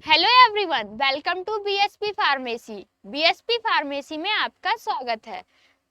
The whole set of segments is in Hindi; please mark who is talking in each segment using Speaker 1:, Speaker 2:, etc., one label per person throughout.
Speaker 1: Hello everyone, welcome to BSP pharmacy. BSP pharmacy में आपका स्वागत है।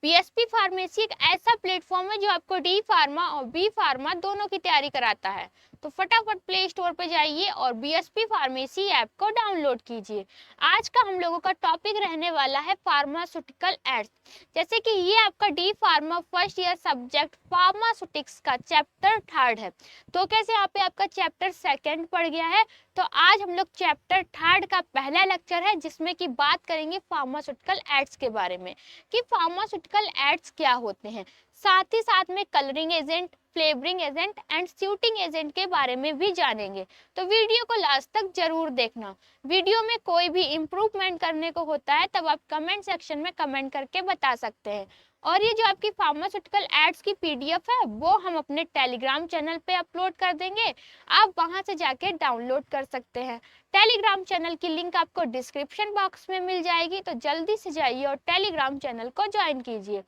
Speaker 1: बीएसपी फार्मेसी एक ऐसा प्लेटफॉर्म है जो आपको डी फार्मा और बी फार्मा दोनों की तैयारी कराता है। तो फटाफट प्ले स्टोर पे जाइए और बीएसपी फार्मेसी ऐप को डाउनलोड कीजिए। आज का हम लोगों का टॉपिक रहने वाला है फार्मास्यूटिकल एड्स। जैसे कि ये आपका D pharma first year subject pharmaceutics का चैप्टर 3 है, तो कैसे यहाँ पे आपका चैप्टर 2 पड़ गया है। तो आज हम लोग चैप्टर 3 का पहला लेक्चर है जिसमें कि बात करेंगे फार्मास्यूटिकल एड्स के बारे में कि फार्मास्यूटिकल एड्स क्या होते हैं। साथ ही साथ में colouring agent, flavouring agent and sweetening agent के बारे में भी जानेंगे। तो वीडियो को लास्ट तक जरूर देखना। वीडियो में कोई भी इम्प्रूवमेंट करने को होता है तब आप कमेंट सेक्शन में कमेंट करके बता सकते हैं। और ये जो आपकी फार्मास्यूटिकल एड्स की पीडीएफ है वो हम अपने टेलीग्राम चैनल पे अपलोड कर देंगे, आप वहां से जाके डाउनलोड कर सकते हैं। टेलीग्राम चैनल की लिंक आपको डिस्क्रिप्शन बॉक्स में मिल जाएगी, तो जल्दी से जाइए और टेलीग्राम चैनल को ज्वाइन कीजिए।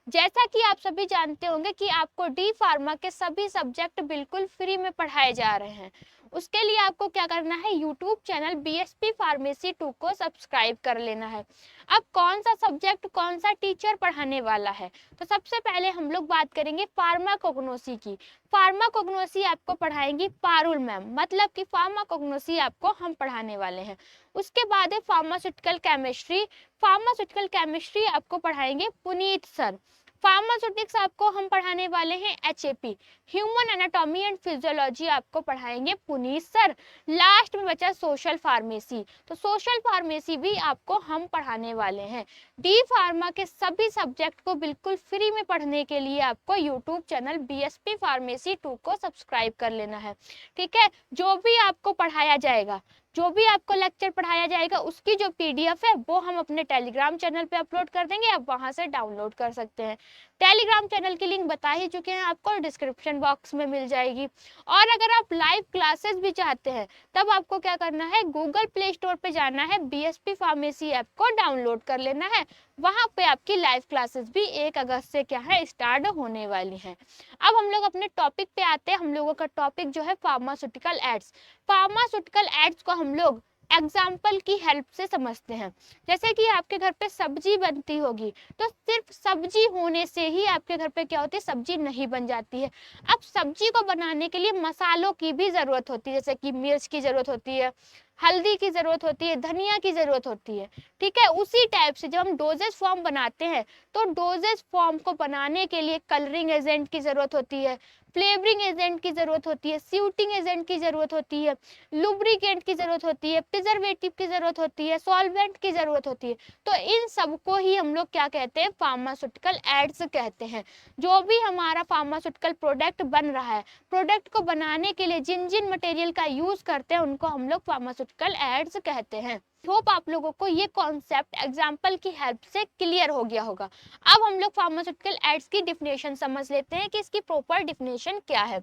Speaker 1: जैसा कि आप सभी जानते होंगे कि आपको डी फार्मा के सभी सब्जेक्ट बिल्कुल फ्री में पढ़ाए जा रहे हैं। उसके लिए आपको क्या करना है, यूट्यूब चैनल बीएसपी फार्मेसी 2 को सब्सक्राइब कर लेना है। अब कौन सा सब्जेक्ट कौन सा टीचर पढ़ाने वाला है, तो सबसे पहले हम लोग बात करेंगे फार्माकोग्नोसी की। फार्माकोग्नोसी आपको पढ़ाएंगी पारुल मैम, मतलब कि फार्माकोग्नोसी आपको हम पढ़ाने वाले हैं। उसके बाद है फार्मास्यूटिकल केमिस्ट्री। फार्मास्यूटिकल केमिस्ट्री आपको पढ़ाएंगे पुनीत सर। फार्मास्यूटिक्स आपको हम पढ़ाने वाले हैं HAP, human anatomy and physiology आपको पढ़ाएंगे पुनीत सर। लास्ट में बचा सोशल फार्मेसी, तो सोशल फार्मेसी भी आपको हम पढ़ाने वाले हैं। डी फार्मा के सभी सब्जेक्ट को बिल्कुल फ्री में पढ़ने के लिए आपको यूट्यूब चैनल बीएसपी फार्मेसी 2 को सब्सक्राइब कर लेना है। ठीक है, जो भी आपको पढ़ाया जाएगा, जो भी आपको लेक्चर पढ़ाया जाएगा उसकी जो पीडीएफ है वो हम अपने टेलीग्राम चैनल पे अपलोड कर देंगे, आप वहां से डाउनलोड कर सकते हैं। टेलीग्राम चैनल की लिंक बता ही चुके हैं आपको, डिस्क्रिप्शन बॉक्स में मिल जाएगी। और अगर आप लाइव क्लासेस भी चाहते हैं तब आपको क्या करना है, गूगल प्ले स्टोर पे जाना है, बीएसपी फार्मेसी ऐप को डाउनलोड कर लेना है। वहां पे आपकी लाइव क्लासेस भी 1 अगस्त से क्या है, स्टार्ट होने वाली हैं। अब हम लोग अपने टॉपिक पे आते हैं। हम लोगों का टॉपिक जो है फार्मास्यूटिकल एड्स। फार्मास्यूटिकल एड्स को हम लोग एग्जाम्पल की हेल्प से समझते हैं। जैसे कि आपके घर पे सब्जी बनती होगी, तो सिर्फ सब्जी होने से ही आपके घर पे क्या होती है, सब्जी नहीं बन जाती है। अब सब्जी को बनाने के लिए मसालों की भी जरूरत होती है, जैसे कि मिर्च की जरूरत होती है, हल्दी की जरूरत होती है, धनिया की जरूरत होती है। ठीक है, उसी टाइप से जब हम डोजेज फॉर्म बनाते हैं तो डोजेज फॉर्म को बनाने के लिए कलरिंग एजेंट की जरूरत होती है, फ्लेवरिंग एजेंट की जरूरत होती है, स्यूटिंग एजेंट की जरूरत होती है, लुब्रिकेंट की जरूरत होती है, प्रिजर्वेटिव की जरूरत होती है, सॉल्वेंट की जरूरत होती है। तो इन सबको ही हम लोग क्या कहते हैं, फार्मास्यूटिकल एड्स कहते हैं। जो भी हमारा फार्मास्यूटिकल प्रोडक्ट बन रहा है, प्रोडक्ट को बनाने के लिए जिन जिन मटेरियल का यूज करते हैं उनको हम लोग फार्मास्यूटिकल एड्स कहते हैं। होप आप लोगों को ये कॉन्सेप्ट एग्जाम्पल की हेल्प से क्लियर हो गया होगा। अब हम लोग फार्मास्यूटिकल एड्स की डिफिनेशन समझ लेते हैं कि इसकी प्रॉपर डिफिनेशन क्या है।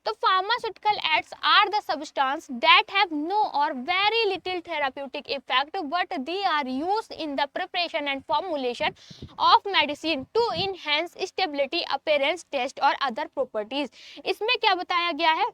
Speaker 1: तो pharmaceutical ads are the substance that have no or very little therapeutic effect, but they are used in the preparation and formulation of medicine to enhance stability, appearance, taste और other properties। इसमें क्या बताया गया है,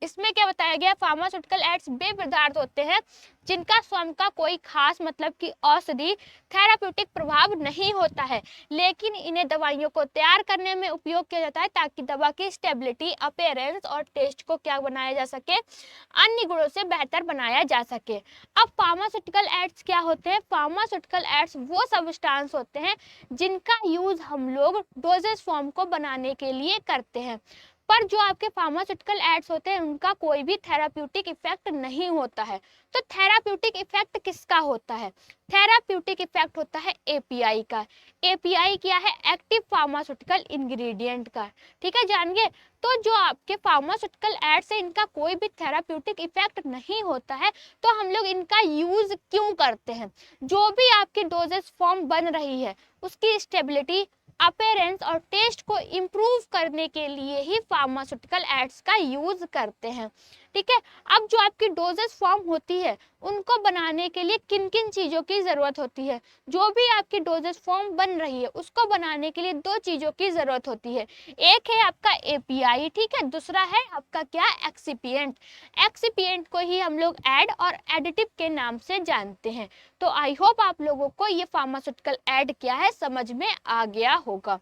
Speaker 1: इसमें क्या बताया गया, फार्मास्यूटिकल एड्स वे पदार्थ होते हैं जिनका स्वयं का कोई खास मतलब कि औषधि थेराप्यूटिक प्रभाव नहीं होता है, लेकिन इन्हें दवाइयों को तैयार करने में उपयोग किया जाता है ताकि दवा की स्टेबिलिटी, अपीयरेंस और टेस्ट को क्या बनाया जा सके, अन्य गुणों से बेहतर बनाया जा सके। अब फार्मास्यूटिकल एड्स क्या होते हैं, फार्मास्यूटिकल एड्स वो सब्सटेंस होते हैं जिनका यूज हम लोग डोजेज फॉर्म को बनाने के लिए करते हैं। पर जो आपके फार्मास्यूटिकल एड्स होते हैं उनका कोई भी थेराप्यूटिक इफेक्ट नहीं होता है। तो थेराप्यूटिक इफेक्ट किसका होता है, थेराप्यूटिक इफेक्ट होता है एपीआई का। एपीआई क्या है, एक्टिव फार्मास्यूटिकल इंग्रेडिएंट का। ठीक है, जानिए। तो जो आपके फार्मास्यूटिकल एड्स है इनका कोई भी थेराप्यूटिक इफेक्ट नहीं होता है, तो हम लोग इनका यूज क्यों करते हैं, जो भी आपकी डोजेस फॉर्म बन रही है उसकी स्टेबिलिटी, अपीयरेंस और टेस्ट को इम्प्रूव करने के लिए ही फार्मास्यूटिकल एड्स का यूज करते हैं। ठीक है। अब जो आपकी डोजेस फॉर्म होती है उनको बनाने के लिए किन किन चीजों की जरूरत होती है, जो भी आपकी डोजेस फॉर्म बन रही है उसको बनाने के लिए दो चीजों की जरूरत होती है। एक है आपका एपीआई, ठीक है, दूसरा है आपका क्या, एक्सिपिएंट। एक्सिपिएंट को ही हम लोग एड और एडिटिव के नाम से जानते हैं। तो आई होप आप लोगों को ये फार्मास्यूटिकल एड क्या है समझ में आ गया होगा।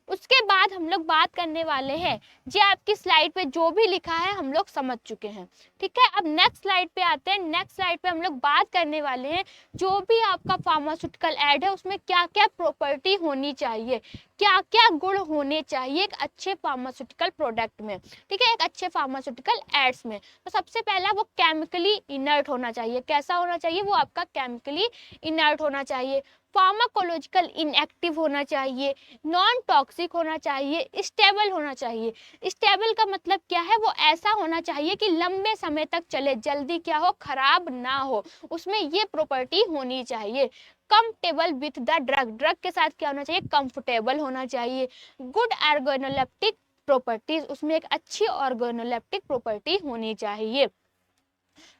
Speaker 1: उसके बाद हम लोग बात करने वाले हैं, जो आपकी स्लाइड पे जो भी लिखा है हम लोग समझ चुके हैं, ठीक है। अब नेक्स्ट स्लाइड पे आते हैं। नेक्स्ट स्लाइड पे हम लोग बात करने वाले हैं जो भी आपका फार्मास्यूटिकल एड है उसमें क्या क्या प्रॉपर्टी होनी चाहिए, क्या क्या गुण होने चाहिए एक अच्छे फार्मास्यूटिकल प्रोडक्ट में, ठीक है, एक अच्छे फार्मास्यूटिकल एड्स में। तो सबसे पहला वो केमिकली इनर्ट होना चाहिए। कैसा होना चाहिए, वो आपका केमिकली इनर्ट होना चाहिए, फार्माकोलॉजिकल इनएक्टिव होना चाहिए, नॉन टॉक्सिक होना चाहिए, स्टेबल होना चाहिए। स्टेबल का मतलब क्या है, वो ऐसा होना चाहिए कि लंबे समय तक चले, जल्दी क्या हो, खराब ना हो, उसमें ये प्रॉपर्टी होनी चाहिए। Comfortable with the drug, drug के साथ क्या होना चाहिए, कंफर्टेबल होना चाहिए। गुड ऑर्गेनोलेप्टिक प्रॉपर्टीज, उसमें एक अच्छी ऑर्गेनोलेप्टिक प्रॉपर्टी होनी चाहिए।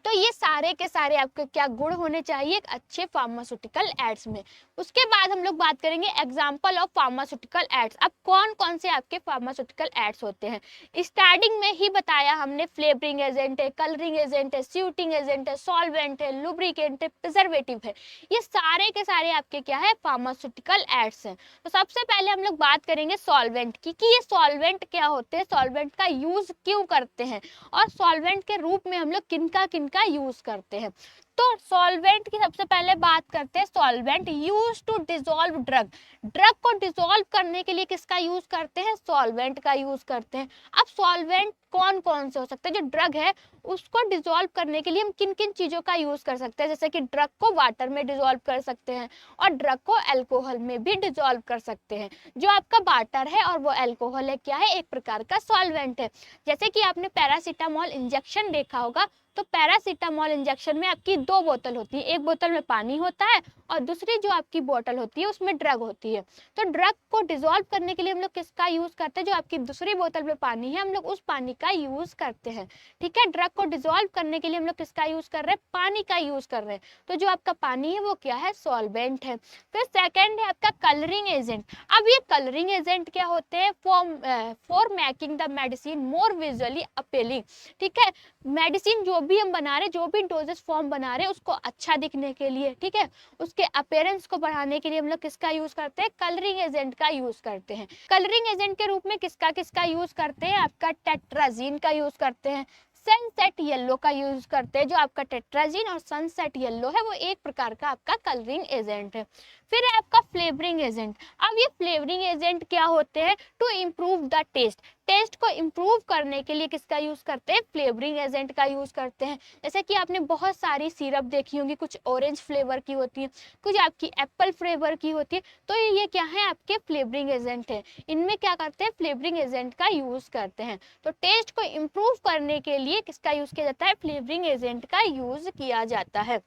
Speaker 1: तो ये सारे के सारे आपके क्या गुण होने चाहिए एक अच्छे फार्मास्यूटिकल एड्स में। उसके बाद हम लोग बात करेंगे एग्जांपल ऑफ फार्मास्यूटिकल एड्स। अब कौन कौन से आपके फार्मास्यूटिकल एड्स होते हैं, स्टार्टिंग में ही बताया हमने, फ्लेवरिंग एजेंट है, कलरिंग एजेंट है, स्यूटिंग एजेंट है, सॉल्वेंट है, लुब्रिकेंट है, प्रिजर्वेटिव है, ये सारे के सारे आपके क्या है, फार्मास्यूटिकल एड्स हैं। तो सबसे पहले हम लोग बात करेंगे सॉल्वेंट की, कि ये सॉल्वेंट क्या होते हैं, सॉल्वेंट का यूज क्यों करते हैं, और सॉल्वेंट के रूप में हम लोग किनका किनका यूज करते हैं। तो सॉल्वेंट की सबसे पहले बात करते हैं, solvent use to dissolve drug, drug को डिसॉल्व करने के लिए किसका यूज करते हैं, सॉल्वेंट का यूज करते हैं। अब सॉल्वेंट कौन कौन से हो सकते हैं, जो ड्रग है उसको डिसॉल्व करने के लिए हम किन किन चीजों का यूज कर सकते हैं, जैसे कि ड्रग को वाटर में डिसॉल्व कर सकते हैं और ड्रग को अल्कोहल में भी डिसॉल्व कर सकते हैं। जो आपका वाटर है और वो अल्कोहल है, क्या है, एक प्रकार का सॉल्वेंट है। जैसे कि आपने पैरासीटामोल इंजेक्शन देखा होगा, तो पैरासीटामोल इंजेक्शन में आपकी दो बोतल होती है, एक बोतल में पानी होता है और दूसरी जो आपकी बोतल होती है उसमें ड्रग होती है। तो ड्रग को डिसॉल्व करने के लिए हम लोग किसका यूज करते हैं, जो आपकी दूसरी बोतल में पानी है हम लोग उस पानी का यूज करते हैं, ठीक है। ड्रग को डिसॉल्व करने के लिए हम लोग किसका यूज कर रहे हैं, पानी का यूज कर रहे हैं। तो जो आपका पानी है वो क्या है, सॉल्वेंट है। फिर सेकेंड है आपका कलरिंग एजेंट। अब ये कलरिंग एजेंट क्या होते हैं, for making the medicine more visually appealing, ठीक है। मेडिसिन जो भी हम बना रहे, जो भी डोजेस फॉर्म बना रहे हैं उसको अच्छा दिखने के लिए, ठीक है, उसके अपीयरेंस को बढ़ाने के लिए हम लोग किसका यूज करते हैं, कलरिंग एजेंट का यूज करते हैं। कलरिंग एजेंट के रूप में किसका किसका यूज करते हैं, आपका टेट्राजीन का यूज करते हैं, सनसेट येलो का यूज करते हैं। जो आपका टेट्राजीन और सनसेट येलो है वो एक प्रकार का आपका कलरिंग एजेंट है। फिर है आपका फ्लेवरिंग एजेंट। अब ये फ्लेवरिंग एजेंट क्या होते हैं, to improve the taste, taste को इम्प्रूव करने के लिए किसका यूज करते हैं, फ्लेवरिंग एजेंट का यूज करते हैं। जैसे कि आपने बहुत सारी सिरप देखी होंगी, कुछ ऑरेंज फ्लेवर की होती है, कुछ आपकी एप्पल फ्लेवर की होती है, तो ये क्या है, आपके फ्लेवरिंग एजेंट है। इनमें क्या करते हैं, फ्लेवरिंग एजेंट का यूज करते हैं। तो टेस्ट को इम्प्रूव करने के लिए किसका यूज किया जाता है, फ्लेवरिंग एजेंट का यूज किया जाता है।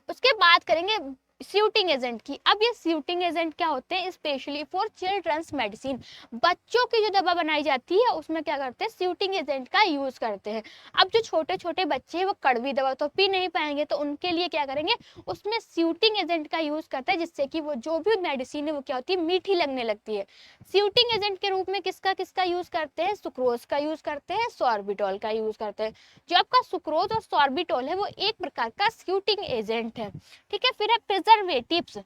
Speaker 1: उसके बाद करेंगे स्यूटिंग एजेंट की। अब ये स्यूटिंग एजेंट क्या होते हैं, स्पेशली फॉर चिल्ड्रंस मेडिसिन, बच्चों की जो दवा बनाई जाती है उसमें क्या करते हैं, स्यूटिंग एजेंट का यूज करते हैं। अब जो छोटे छोटे बच्चे हैं वो कड़वी दवा तो पी नहीं पाएंगे, तो उनके लिए क्या करेंगे, उसमें स्यूटिंग एजेंट का यूज करते हैं, जिससे कि वो जो भी मेडिसिन है वो क्या होती है, मीठी लगने लगती है। स्यूटिंग एजेंट के रूप में किसका किसका यूज करते हैं, सुक्रोज का यूज करते हैं, सॉर्बिटॉल का यूज करते हैं। जो आपका सुक्रोज और सॉर्बिटॉल है वो एक प्रकार का स्यूटिंग एजेंट है, ठीक है। फिर है preservatives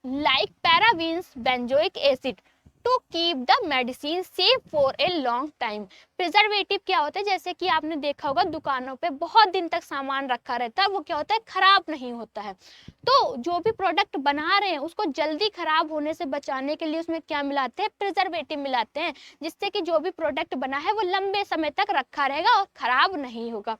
Speaker 1: like parabens, benzoic acid to keep the medicine safe for a long time. Preservative क्या होता है, जैसे कि आपने देखा होगा दुकानों पे बहुत दिन तक सामान रखा रहता है, वो क्या होता है, खराब नहीं होता है। तो जो भी प्रोडक्ट बना रहे हैं उसको जल्दी खराब होने से बचाने के लिए उसमें क्या मिलाते हैं, प्रिजर्वेटिव मिलाते हैं, जिससे कि जो भी प्रोडक्ट बना है वो लंबे समय तक रखा रहेगा और खराब नहीं होगा।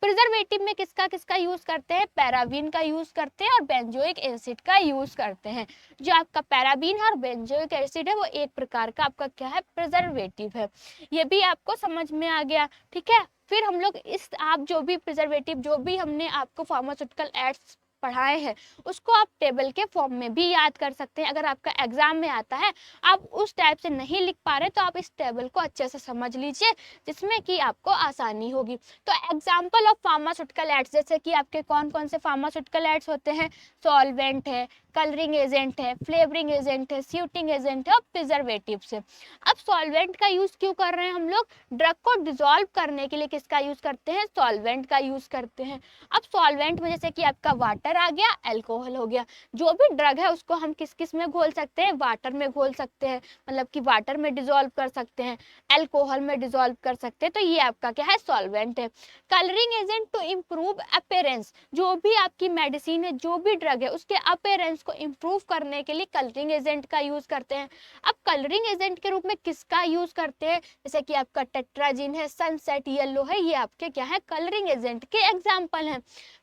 Speaker 1: प्रिजर्वेटिव में किसका किसका यूज करते हैं, पैराबीन का यूज करते हैं और बेंजोइक एसिड का यूज करते हैं। जो आपका पैराबीन और बेंजोइक एसिड है वो एक प्रकार का आपका क्या है, प्रिजर्वेटिव है। ये भी आपको समझ में आ गया, ठीक है। फिर हम लोग इस आप जो भी प्रिजर्वेटिव जो भी हमने आपको फार्मास्यूटिकल एड्स पढ़ाए हैं उसको आप टेबल के फॉर्म में भी याद कर सकते हैं। अगर आपका एग्जाम में आता है आप उस टाइप से नहीं लिख पा रहे तो आप इस टेबल को अच्छे से समझ लीजिए जिसमें कि आपको आसानी होगी। तो एग्जाम्पल ऑफ फार्मास्यूटिकल एड्स, जैसे कि आपके कौन कौन से फार्मास्यूटिकल एड्स होते हैं, सॉल्वेंट है, कलरिंग एजेंट है, फ्लेवरिंग एजेंट है, स्यूटिंग एजेंट है और प्रिजर्वेटिव्स है। अब सॉल्वेंट का यूज क्यों कर रहे हैं हम लोग, ड्रग को डिसॉल्व करने के लिए किसका यूज करते हैं, सॉल्वेंट का यूज करते हैं। अब सॉल्वेंट में जैसे कि आपका वाटर आ गया, अल्कोहल हो गया, जो भी ड्रग है उसको हम किस किस में घोल सकते हैं, वाटर में घोल सकते हैं, मतलब कि वाटर में डिसॉल्व कर सकते हैं, अल्कोहल में डिसॉल्व कर सकते हैं, तो ये आपका क्या है, सॉल्वेंट है। Colouring agent to improve appearance, जो भी आपकी मेडिसिन है, जो भी ड्रग है उसके अपीयरेंस को इम्प्रूव करने के लिए कलरिंग एजेंट का यूज करते हैं। अब कलरिंग एजेंट के रूप में किसका यूज करते हैं, जैसे कि आपका टेट्राजिन है, सनसेट येलो है, ये आपके क्या है, कलरिंग एजेंट के एग्जाम्पल हैं।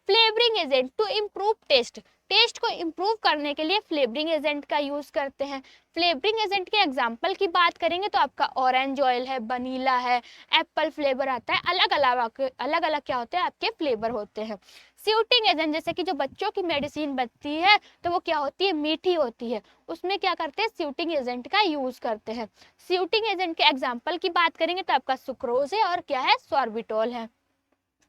Speaker 1: Flavouring agent to improve taste, taste को इम्प्रूव करने के लिए फ्लेवरिंग एजेंट का यूज करते हैं। फ्लेवरिंग एजेंट के एग्जाम्पल की बात करेंगे तो आपका ऑरेंज ऑयल है, वनीला है, एप्पल फ्लेवर आता है, अलग अलग क्या होते हैं, आपके फ्लेवर होते हैं। स्यूटिंग एजेंट, जैसे कि जो बच्चों की मेडिसिन बनती है तो वो क्या होती है, मीठी होती है, उसमें क्या करते हैं, स्यूटिंग एजेंट का यूज करते हैं। स्यूटिंग एजेंट के एग्जाम्पल की बात करेंगे तो आपका सुक्रोज है और क्या है, सॉर्बिटोल है।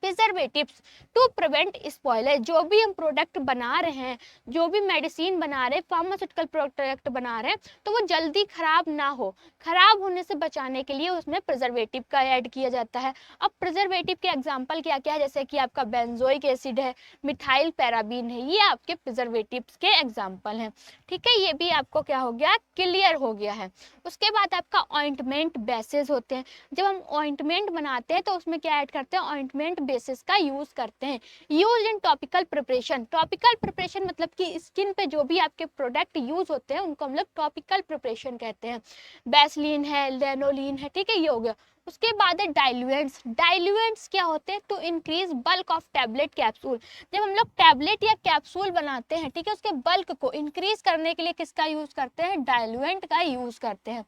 Speaker 1: प्रिजर्वेटिव्स टू प्रिवेंट स्पॉइलर, जो भी हम प्रोडक्ट बना रहे हैं, जो भी मेडिसिन बना रहे हैं, फार्मास्यूटिकल प्रोडक्ट बना रहे हैं, तो वो जल्दी खराब ना हो, खराब होने से बचाने के लिए उसमें प्रिजर्वेटिव का ऐड किया जाता है। अब प्रिजर्वेटिव के एग्जांपल क्या क्या है, जैसे कि आपका बेंजोइक एसिड है, मिथाइल पैराबीन है, ये आपके प्रिजर्वेटिव्स के एग्जाम्पल हैं। ठीक है, ये भी आपको क्या हो गया, क्लियर हो गया है। उसके बाद आपका ऑइंटमेंट बेसेस होते हैं, जब हम ऑइंटमेंट बनाते हैं तो उसमें क्या ऐड करते हैं, ऑइंटमेंट बेसिस का यूज करते हैं। Use in topical preparation, topical preparation मतलब कि स्किन पे जो भी आपके प्रोडक्ट यूज होते हैं उनको हम लोग टॉपिकल प्रिपरेशन कहते हैं। वैसलीन है, लेनोलिन है, ठीक है, ये हो गया। उसके बाद है डाइल्यूएंट्स, डाइल्यूएंट्स क्या होते हैं, to increase bulk of tablet capsule, जब हम लोग टैबलेट या कैप्सूल बनाते हैं, ठीक है, उसके बल्क को इंक्रीज करने के लिए किसका यूज करते हैं, डाइल्यूएंट का यूज करते हैं।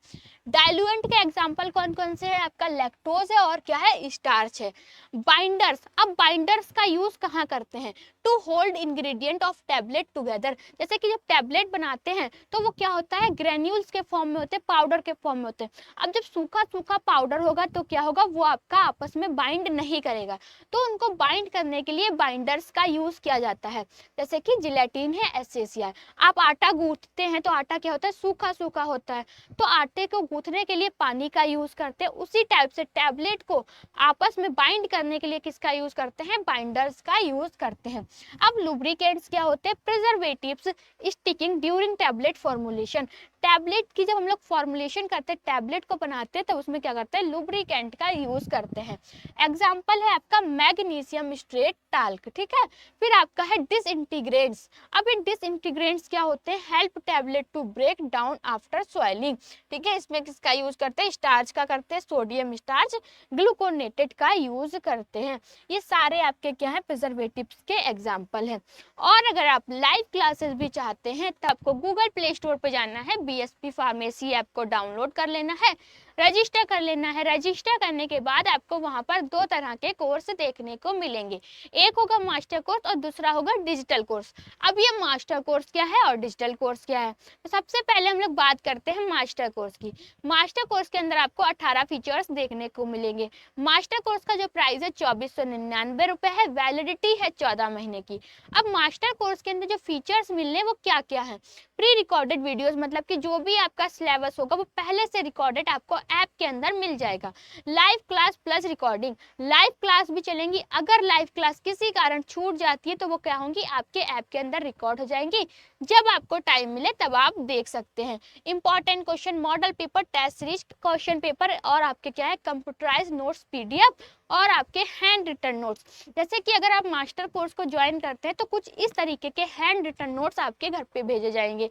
Speaker 1: डाइल्यूएंट के एग्जांपल कौन कौन से हैं, आपका लैक्टोज है और क्या है, स्टार्च है। बाइंडर्स, अब बाइंडर्स का यूज कहाँ करते हैं, to hold ingredient of tablet together, जैसे कि जब टैबलेट बनाते हैं तो वो क्या होता है, ग्रेन्यूल्स के फॉर्म में होते हैं, पाउडर के फॉर्म में होते हैं। अब जब सूखा सूखा पाउडर होगा तो क्या होगा, वो आपका आपस में बाइंड नहीं करेगा, तो उनको बाइंड करने के लिए बाइंडर्स का यूज किया जाता है, जैसे कि जिलेटिन है, एसएसीआई। आप आटा गूंथते हैं तो आटा क्या होता है, सूखा सूखा होता है, तो आटे को गूंथने के लिए पानी का यूज करते हैं। उसी टाइप से टैबलेट को आपस में बाइंड करने के लिए किसका यूज करते हैं, बाइंडर्स का यूज करते हैं। अब लुब्रिकेंट्स क्या होते हैं, preservatives sticking during tablet formulation, tablet की जब हम लोग फॉर्मुलेशन करते हैं, टैबलेट को बनाते हैं, तब उसमें क्या करते हैं, लुब्रिकेंट का यूज करते हैं। एग्जाम्पल है आपका मैग्नीशियम स्ट्रेट टाल्क, ठीक है। फिर आपका है डिसइंटीग्रेंट्स, अब ये डिसइंटीग्रेंट्स क्या होते हैं, help tablet to break down after swelling, ठीक है, इसमें किसका यूज करते हैं, स्टार्च का करते हैं, सोडियम स्टार्च ग्लूकोनेटेड का यूज करते हैं। ये सारे आपके क्या है, प्रिजर्वेटिव्स के एग्जाम्पल हैं। और अगर आप लाइव क्लासेस भी चाहते हैं तो आपको गूगल प्ले स्टोर पे जाना है, बीएसपी फार्मेसी ऐप को डाउनलोड कर लेना है, रजिस्टर कर लेना है। रजिस्टर करने के बाद आपको वहां पर दो तरह के कोर्स देखने को मिलेंगे, एक होगा मास्टर कोर्स और दूसरा होगा डिजिटल कोर्स। अब ये मास्टर कोर्स क्या है और डिजिटल कोर्स क्या है, तो सबसे पहले हम लोग बात करते हैं मास्टर कोर्स की। मास्टर कोर्स के अंदर आपको 18 फीचर्स देखने को मिलेंगे। मास्टर कोर्स का जो प्राइस है 2499 रुपए है, वैलिडिटी है 14 महीने की। अब मास्टर कोर्स के अंदर जो फीचर्स मिलने वो क्या क्या है, प्री रिकॉर्डेड वीडियोस, मतलब कि जो भी आपका सिलेबस होगा वो पहले से रिकॉर्डेड आपको ऐप के अंदर मिल जाएगा। Live class plus recording, live class भी चलेंगी, अगर लाइव क्लास किसी कारण छूट जाती है तो वो क्या होंगी, आपके ऐप के अंदर रिकॉर्ड हो जाएंगी, जब आपको टाइम मिले तब आप देख सकते हैं। Important question, model paper, test series question paper और आपके क्या है, कंप्यूटराइज नोट्स पीडीएफ और आपके हैंड रिटन नोट्स। जैसे कि अगर आप मास्टर कोर्स को ज्वाइन करते हैं तो कुछ इस तरीके के हैंड रिटन नोट्स आपके घर पे भेजे जाएंगे।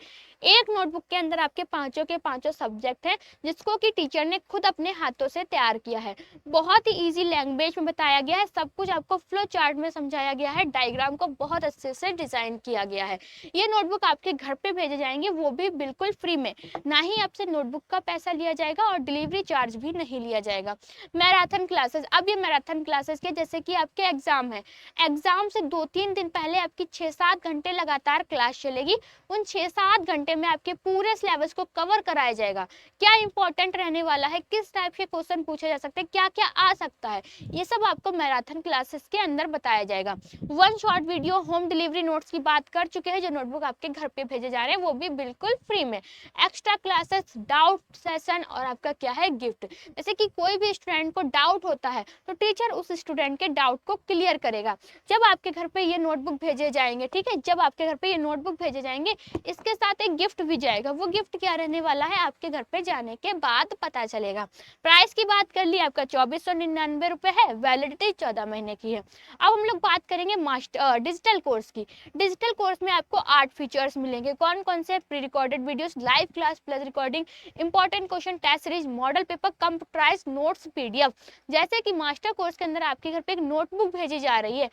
Speaker 1: एक नोटबुक के अंदर आपके पांचों के पांचों सब्जेक्ट हैं, जिसको कि टीचर ने खुद अपने हाथों से तैयार किया है। बहुत ही इजी लैंग्वेज में बताया गया है, सब कुछ आपको फ्लो चार्ट में समझाया गया है, डायग्राम को बहुत अच्छे से डिजाइन किया गया है। ये नोटबुक आपके घर पे भेजे जाएंगे, वो भी बिल्कुल फ्री में, ना ही आपसे नोटबुक का पैसा लिया जाएगा और डिलीवरी चार्ज भी नहीं लिया जाएगा। मैराथन क्लासेस, अब ये मैराथन क्लासेस के, जैसे कि आपके एग्जाम है, एग्जाम से 2-3 दिन पहले आपकी 6-7 घंटे लगातार क्लास चलेगी। उन 6-7 घंटे में आपके पूरे सिलेबस को कवर कराया जाएगा। क्या इंपॉर्टेंट रहने वाला है, किस टाइप के क्वेश्चन पूछे जा सकते हैं, क्या क्या आ सकता है, ये सब आपको मैराथन क्लासेस के अंदर बताया जाएगा। One shot video home delivery notes की बात कर चुके हैं, जो नोटबुक आपके घर पे भेजे जा रहे हैं वो भी बिल्कुल फ्री में। एक्स्ट्रा क्लासेस, डाउट सेशन और आपका क्या है गिफ्ट। जैसे कि कोई भी स्टूडेंट को डाउट होता है तो टीचर उस स्टूडेंट के डाउट को क्लियर करेगा। जब आपके घर पे ये नोटबुक भेजे जाएंगे, ठीक है, जब आपके घर पे ये नोटबुक भेजे जाएंगे, इसके साथ एक गिफ्ट भी जाएगा। वो गिफ्ट क्या रहने वाला है आपके घर पे जाने के बाद पता चलेगा। प्राइस की बात कर ली, आपका 2499 रुपए है, वैलिडिटी 14 महीने की है। अब हम लोग बात करेंगे मास्टर डिजिटल कोर्स की। डिजिटल कोर्स में आपको 8 फीचर्स मिलेंगे। कौन कौन से? Pre recorded videos, live class plus recording, important question, test series, model paper, computerise notes, PDF. जैसे कि मास्टर कोर्स के अंदर आपके घर पे एक नोटबुक भेजी जा रही है,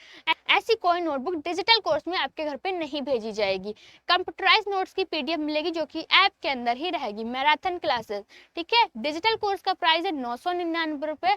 Speaker 1: ऐसी कोई नोटबुक डिजिटल कोर्स में आपके घर पे नहीं भेजी जाएगी। कंप्यूटराइज नोट्स की पीडीएफ मिलेगी, जो कि ऐप के अंदर ही रहेगी। मैराथन क्लासेस, ठीक है। डिजिटल कोर्स का प्राइस है 999 रुपए।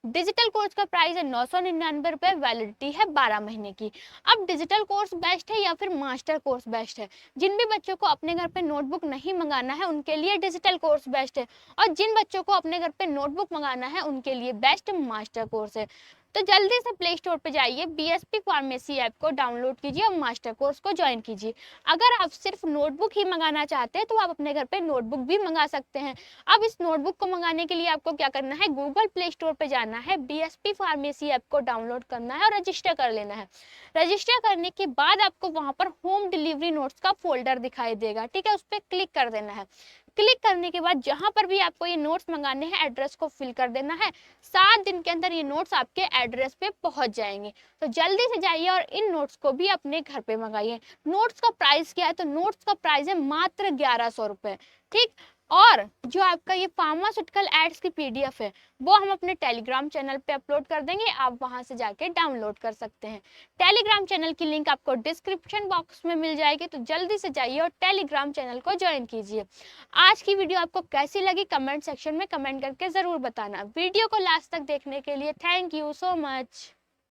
Speaker 1: डिजिटल कोर्स का प्राइस है 999 रुपए, वैलिडिटी है 12 महीने की। अब डिजिटल कोर्स बेस्ट है या फिर मास्टर कोर्स बेस्ट है? जिन भी बच्चों को अपने घर पे नोटबुक नहीं मंगाना है उनके लिए डिजिटल कोर्स बेस्ट है, और जिन बच्चों को अपने घर पे नोटबुक मंगाना है उनके लिए बेस्ट मास्टर कोर्स है। तो जल्दी से प्ले स्टोर पे जाइए, बीएसपी फार्मेसी ऐप को डाउनलोड कीजिए और मास्टर कोर्स को ज्वाइन कीजिए। अगर आप सिर्फ नोटबुक ही मंगाना चाहते हैं तो आप अपने घर पे नोटबुक भी मंगा सकते हैं। अब इस नोटबुक को मंगाने के लिए आपको क्या करना है, गूगल प्ले स्टोर पे जाना है, बीएसपी फार्मेसी ऐप को डाउनलोड करना है और रजिस्टर कर लेना है। रजिस्टर करने के बाद आपको वहां पर होम डिलीवरी नोट्स का फोल्डर दिखाई देगा, ठीक है, उस पर क्लिक कर देना है। क्लिक करने के बाद जहां पर भी आपको ये नोट्स मंगाने हैं, एड्रेस को फिल कर देना है। 7 दिन के अंदर ये नोट्स आपके एड्रेस पे पहुंच जाएंगे। तो जल्दी से जाइए और इन नोट्स को भी अपने घर पे मंगाइए। नोट्स का प्राइस क्या है? तो नोट्स का प्राइस है मात्र 1100 रुपए, ठीक। और जो आपका ये फार्मास्यूटिकल एड्स की पीडीएफ है वो हम अपने टेलीग्राम चैनल पे अपलोड कर देंगे, आप वहां से जाके डाउनलोड कर सकते हैं। टेलीग्राम चैनल की लिंक आपको डिस्क्रिप्शन बॉक्स में मिल जाएगी, तो जल्दी से जाइए और टेलीग्राम चैनल को ज्वाइन कीजिए। आज की वीडियो आपको कैसी लगी कमेंट सेक्शन में कमेंट करके जरूर बताना। वीडियो को लास्ट तक देखने के लिए थैंक यू सो मच।